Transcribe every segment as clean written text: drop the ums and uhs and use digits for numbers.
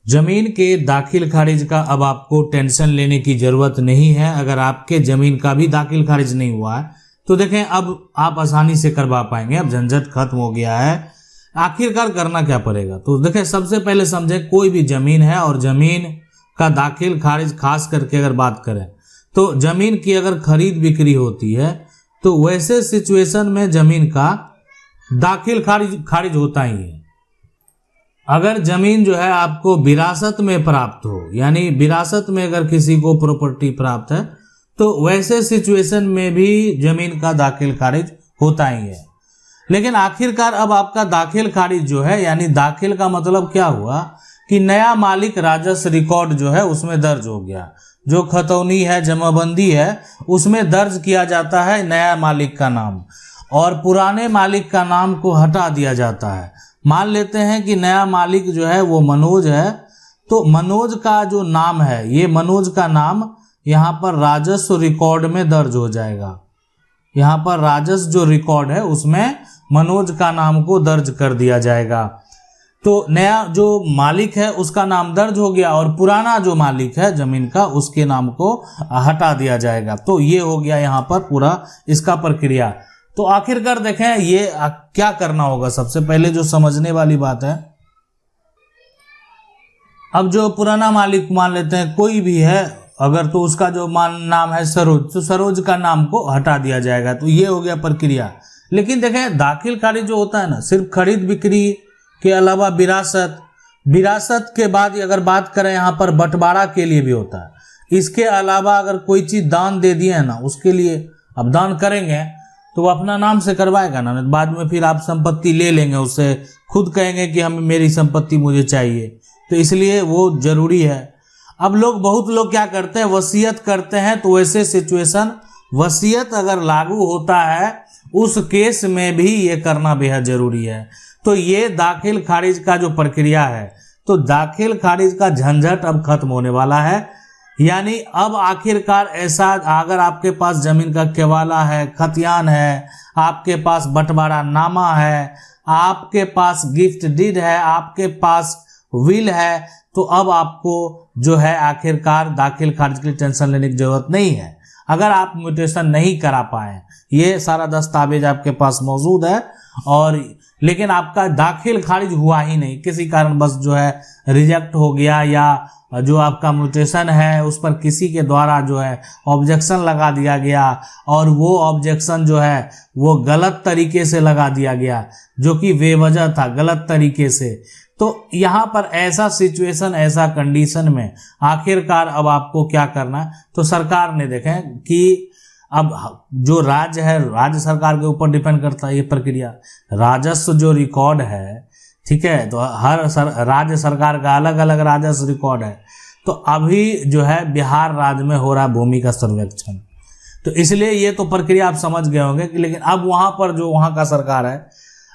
जमीन के दाखिल खारिज का अब आपको टेंशन लेने की जरूरत नहीं है। अगर आपके जमीन का भी दाखिल खारिज नहीं हुआ है तो देखें अब आप आसानी से करवा पाएंगे। अब झंझट खत्म हो गया है। आखिरकार करना क्या पड़ेगा, तो देखें सबसे पहले समझें कोई भी जमीन है और जमीन का दाखिल खारिज, खास करके अगर बात करें तो जमीन की अगर खरीद बिक्री होती है तो वैसे सिचुएशन में जमीन का दाखिल खारिज होता ही है। अगर जमीन जो है आपको विरासत में प्राप्त हो, यानी विरासत में अगर किसी को प्रॉपर्टी प्राप्त है तो वैसे सिचुएशन में भी जमीन का दाखिल खारिज होता ही है। लेकिन आखिरकार अब आपका दाखिल खारिज जो है, यानी दाखिल का मतलब क्या हुआ कि नया मालिक राजस्व रिकॉर्ड जो है उसमें दर्ज हो गया। जो खतौनी है, जमाबंदी है, उसमें दर्ज किया जाता है नया मालिक का नाम और पुराने मालिक का नाम को हटा दिया जाता है। मान लेते हैं कि नया मालिक जो है वो मनोज है, तो मनोज का जो नाम है, ये मनोज का नाम यहाँ पर राजस्व रिकॉर्ड में दर्ज हो जाएगा। यहाँ पर राजस्व जो रिकॉर्ड है उसमें मनोज का नाम को दर्ज कर दिया जाएगा। तो नया जो मालिक है उसका नाम दर्ज हो गया और पुराना जो मालिक है जमीन का उसके नाम को हटा दिया जाएगा। तो ये हो गया यहाँ पर पूरा इसका प्रक्रिया। तो आखिरकार देखें ये क्या करना होगा। सबसे पहले जो समझने वाली बात है, अब जो पुराना मालिक मान लेते हैं कोई भी है अगर, तो उसका जो नाम है सरोज, तो सरोज का नाम को हटा दिया जाएगा। तो ये हो गया प्रक्रिया। लेकिन देखें दाखिल खारिज जो होता है ना, सिर्फ खरीद बिक्री के अलावा विरासत के बाद अगर बात करें यहाँ पर बंटवारा के लिए भी होता है। इसके अलावा अगर कोई चीज दान दे दिए है ना, उसके लिए अब दान करेंगे तो वो अपना नाम से करवाएगा ना, बाद में फिर आप संपत्ति ले लेंगे उससे, खुद कहेंगे कि हम मेरी संपत्ति मुझे चाहिए, तो इसलिए वो जरूरी है। अब बहुत लोग क्या करते हैं, वसीयत करते हैं। तो वैसे सिचुएशन वसीयत अगर लागू होता है उस केस में भी ये करना बेहद जरूरी है। तो ये दाखिल खारिज का जो प्रक्रिया है, तो दाखिल खारिज का झंझट अब खत्म होने वाला है। यानी अब आखिरकार ऐसा, अगर आपके पास जमीन का केवाला है, खतियान है, आपके पास बंटवारा नामा है, आपके पास गिफ्ट डीड है, आपके पास विल है, तो अब आपको जो है आखिरकार दाखिल खारिज की टेंशन लेने की जरूरत नहीं है। अगर आप म्यूटेशन नहीं करा पाए, ये सारा दस्तावेज आपके पास मौजूद है और लेकिन आपका दाखिल खारिज हुआ ही नहीं, किसी कारण बस जो है रिजेक्ट हो गया, या जो आपका म्यूटेशन है उस पर किसी के द्वारा जो है ऑब्जेक्शन लगा दिया गया और वो ऑब्जेक्शन जो है वो गलत तरीके से लगा दिया गया, जो कि बेवजह था, गलत तरीके से। तो यहाँ पर ऐसा सिचुएशन, ऐसा कंडीशन में आखिरकार अब आपको क्या करना है, तो सरकार ने देखें कि अब जो राज्य है, राज्य सरकार के ऊपर डिपेंड करता है ये प्रक्रिया। राजस्व जो रिकॉर्ड है, ठीक है, तो हर राज्य सरकार का अलग अलग राजस्व रिकॉर्ड है। तो अभी जो है बिहार राज्य में हो रहा है भूमि का सर्वेक्षण, तो इसलिए ये तो प्रक्रिया आप समझ गए होंगे कि, लेकिन अब वहां पर जो वहां का सरकार है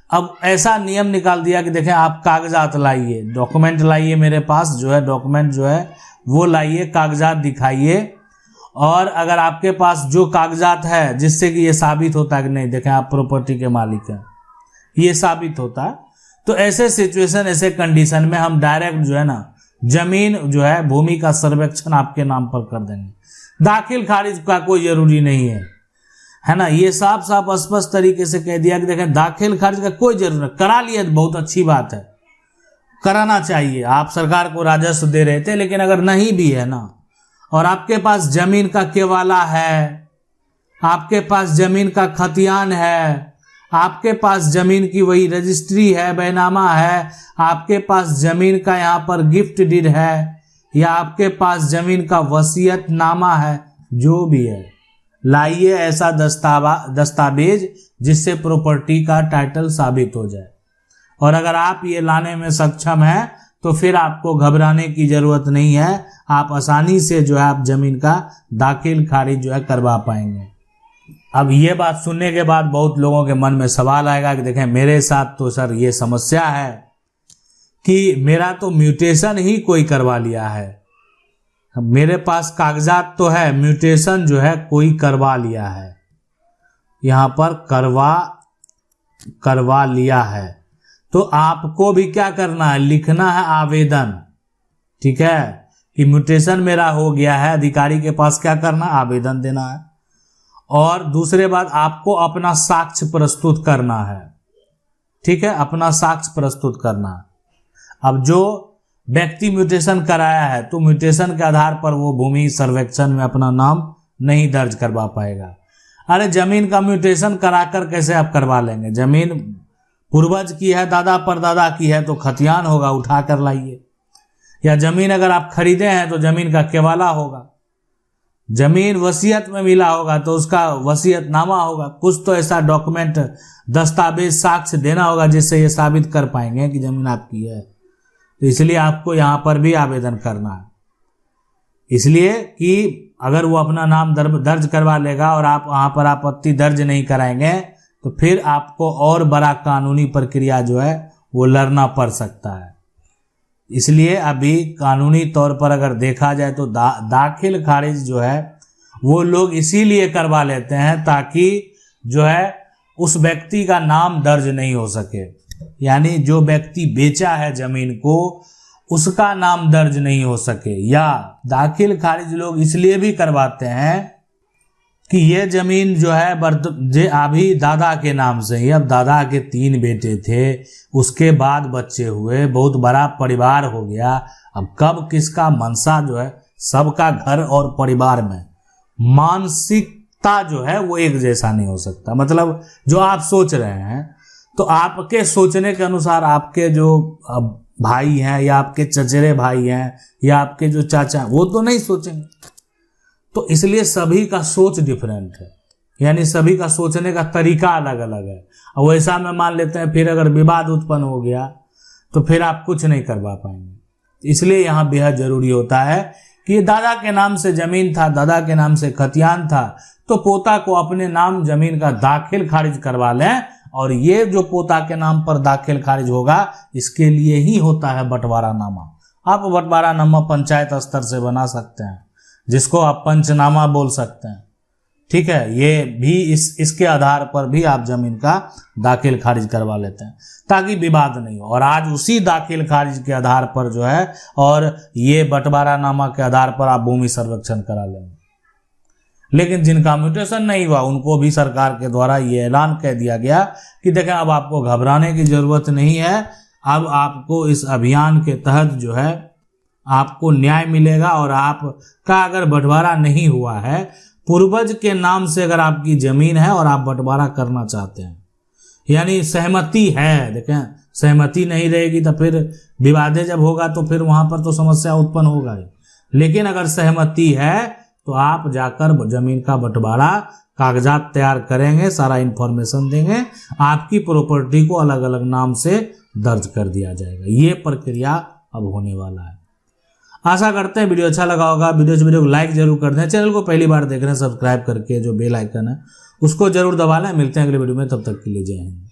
अब ऐसा नियम निकाल दिया कि देखें आप कागजात लाइए, डॉक्यूमेंट लाइए, मेरे पास जो है डॉक्यूमेंट जो है वो लाइए, कागजात दिखाइए, और अगर आपके पास जो कागजात है जिससे कि ये साबित होता है कि नहीं देखें आप प्रॉपर्टी के मालिक हैं, ये साबित होता है, तो ऐसे सिचुएशन, ऐसे कंडीशन में हम डायरेक्ट जो है ना जमीन जो है भूमि का सर्वेक्षण आपके नाम पर कर देंगे। दाखिल खारिज का कोई जरूरी नहीं है ना। ये साफ साफ स्पष्ट तरीके से कह दिया कि देखें दाखिल खारिज का कोई जरूरत नहीं। करा लिया तो बहुत अच्छी बात है, कराना चाहिए। आप सरकार को राजस्व दे रहे थे, लेकिन अगर नहीं भी है ना और आपके पास जमीन का केवाला है, आपके पास जमीन का खतियान है, आपके पास जमीन की वही रजिस्ट्री है, बैनामा है, आपके पास जमीन का यहाँ पर गिफ्ट डीड है, या आपके पास जमीन का वसीयत नामा है, जो भी है लाइए ऐसा दस्तावेज जिससे प्रॉपर्टी का टाइटल साबित हो जाए। और अगर आप ये लाने में सक्षम हैं तो फिर आपको घबराने की जरूरत नहीं है, आप आसानी से जो है आप जमीन का दाखिल खारिज जो है करवा पाएंगे। अब ये बात सुनने के बाद बहुत लोगों के मन में सवाल आएगा कि देखें मेरे साथ तो सर ये समस्या है कि मेरा तो म्यूटेशन ही कोई करवा लिया है, मेरे पास कागजात तो है, म्यूटेशन जो है कोई करवा लिया है, यहाँ पर करवा लिया है। तो आपको भी क्या करना है, लिखना है आवेदन। ठीक है, कि म्यूटेशन मेरा हो गया है, अधिकारी के पास क्या करना, आवेदन देना है। और दूसरे बात, आपको अपना साक्ष्य प्रस्तुत करना है, ठीक है, अपना साक्ष्य प्रस्तुत करना है। अब जो व्यक्ति म्यूटेशन कराया है तो म्यूटेशन के आधार पर वो भूमि सर्वेक्षण में अपना नाम नहीं दर्ज करवा पाएगा। अरे जमीन का म्यूटेशन कराकर कैसे आप करवा लेंगे? जमीन पूर्वज की है, दादा परदादा की है, तो खतियान होगा, उठा कर लाइए। या जमीन अगर आप खरीदे हैं तो जमीन का केवाला होगा। जमीन वसीयत में मिला होगा तो उसका वसीयतनामा होगा। कुछ तो ऐसा डॉक्यूमेंट, दस्तावेज, साक्ष्य देना होगा जिससे ये साबित कर पाएंगे कि जमीन आपकी है। तो इसलिए आपको यहाँ पर भी आवेदन करना है, इसलिए कि अगर वो अपना नाम दर्ज करवा लेगा और आप वहाँ पर आपत्ति दर्ज नहीं कराएंगे तो फिर आपको और बड़ा कानूनी प्रक्रिया जो है वो लड़ना पड़ सकता है। इसलिए अभी कानूनी तौर पर अगर देखा जाए तो दाखिल खारिज जो है वो लोग इसीलिए करवा लेते हैं ताकि जो है उस व्यक्ति का नाम दर्ज नहीं हो सके। यानी जो व्यक्ति बेचा है जमीन को उसका नाम दर्ज नहीं हो सके। या दाखिल खारिज लोग इसलिए भी करवाते हैं कि ये जमीन जो है अभी दादा के नाम से ही, अब दादा के 3 बेटे थे, उसके बाद बच्चे हुए, बहुत बड़ा परिवार हो गया। अब कब किसका मंशा जो है, सबका घर और परिवार में मानसिकता जो है वो एक जैसा नहीं हो सकता। मतलब जो आप सोच रहे हैं तो आपके सोचने के अनुसार आपके जो भाई हैं या आपके चचेरे भाई हैं या आपके जो चाचा, वो तो नहीं सोचेंगे। तो इसलिए सभी का सोच डिफरेंट है, यानी सभी का सोचने का तरीका अलग अलग है। और वैसा में मान लेते हैं, फिर अगर विवाद उत्पन्न हो गया तो फिर आप कुछ नहीं करवा पाएंगे। इसलिए यहाँ बेहद जरूरी होता है कि दादा के नाम से जमीन था, दादा के नाम से खतियान था, तो पोता को अपने नाम जमीन का दाखिल खारिज करवा लें। और ये जो पोता के नाम पर दाखिल खारिज होगा इसके लिए ही होता है बंटवारा नामा। आप बंटवारा नामा पंचायत स्तर से बना सकते हैं, जिसको आप पंचनामा बोल सकते हैं, ठीक है। ये भी इसके आधार पर भी आप जमीन का दाखिल खारिज करवा लेते हैं ताकि विवाद नहीं हो। और आज उसी दाखिल खारिज के आधार पर जो है और ये बंटवारा नामा के आधार पर आप भूमि सर्वेक्षण करा लेंगे। लेकिन जिनका म्यूटेशन नहीं हुआ उनको भी सरकार के द्वारा ये ऐलान कह दिया गया कि देखें अब आपको घबराने की जरूरत नहीं है, अब आपको इस अभियान के तहत जो है आपको न्याय मिलेगा। और आपका अगर बंटवारा नहीं हुआ है, पूर्वज के नाम से अगर आपकी जमीन है और आप बंटवारा करना चाहते हैं, यानी सहमति है, देखें सहमति नहीं रहेगी तो फिर विवाद जब होगा तो फिर वहां पर तो समस्या उत्पन्न होगा ही। लेकिन अगर सहमति है तो आप जाकर जमीन का बंटवारा कागजात तैयार करेंगे, सारा इंफॉर्मेशन देंगे, आपकी प्रॉपर्टी को अलग अलग नाम से दर्ज कर दिया जाएगा। ये प्रक्रिया अब होने वाला है। आशा करते हैं वीडियो अच्छा लगा होगा। वीडियो को लाइक जरूर कर दें। चैनल को पहली बार देख रहे हैं सब्सक्राइब करके जो बेल आइकन है उसको जरूर दबा लें। मिलते हैं अगले वीडियो में, तब तक के लिए जय हिंद।